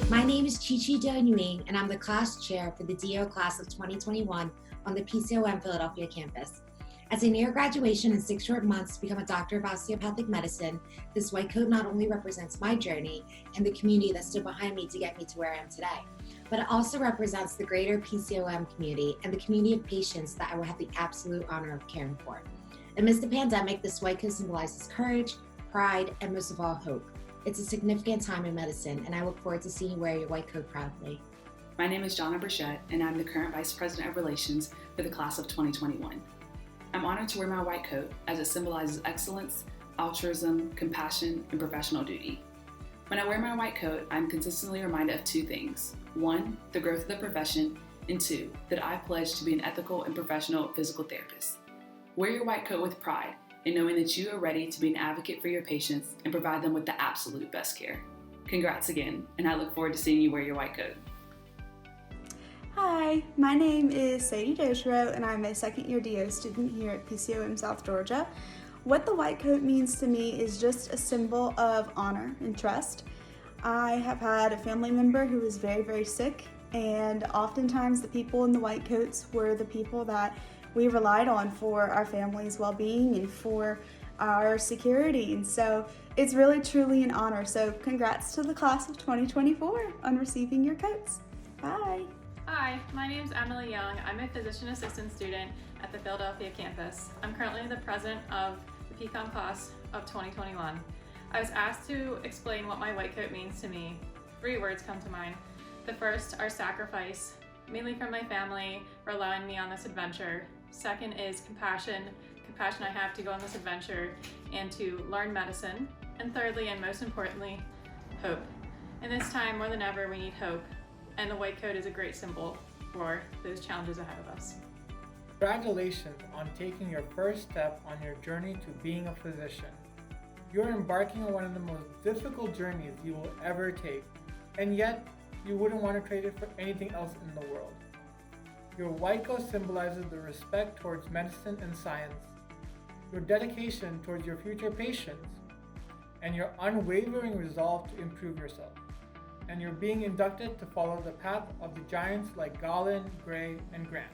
My name is Chi-Chi Do-Nguyen, and I'm the class chair for the DO class of 2021 on the PCOM Philadelphia campus. As I near graduation in 6 short months to become a doctor of osteopathic medicine, this white coat not only represents my journey and the community that stood behind me to get me to where I am today, but it also represents the greater PCOM community and the community of patients that I will have the absolute honor of caring for. Amidst the pandemic, this white coat symbolizes courage, pride, and most of all, hope. It's a significant time in medicine, and I look forward to seeing you wear your white coat proudly. My name is Jonna Burchett, and I'm the current Vice President of Relations for the class of 2021. I'm honored to wear my white coat as it symbolizes excellence, altruism, compassion, and professional duty. When I wear my white coat, I'm consistently reminded of two things. One, the growth of the profession, and two, that I pledge to be an ethical and professional physical therapist. Wear your white coat with pride, and knowing that you are ready to be an advocate for your patients and provide them with the absolute best care. Congrats again, and I look forward to seeing you wear your white coat. Hi, my name is Sadie Doshiro, and I'm a second-year DO student here at PCOM South Georgia. What the white coat means to me is just a symbol of honor and trust. I have had a family member who was very, very sick, and oftentimes the people in the white coats were the people that we relied on for our family's well-being and for our security. And so it's really, truly an honor. So congrats to the class of 2024 on receiving your coats. Bye. Hi, my name is Emily Young. I'm a physician assistant student at the Philadelphia campus. I'm currently the president of the PCOM class of 2021. I was asked to explain what my white coat means to me. 3 words come to mind. The first are sacrifice, mainly from my family for allowing me on this adventure. Second is compassion I have to go on this adventure and to learn medicine. And thirdly, and most importantly, hope. In this time, more than ever, we need hope. And the white coat is a great symbol for those challenges ahead of us. Congratulations on taking your first step on your journey to being a physician. You're embarking on one of the most difficult journeys you will ever take, and yet you wouldn't want to trade it for anything else in the world. Your white coat symbolizes the respect towards medicine and science, your dedication towards your future patients, and your unwavering resolve to improve yourself. And you're being inducted to follow the path of the giants like Galen, Gray, and Grant.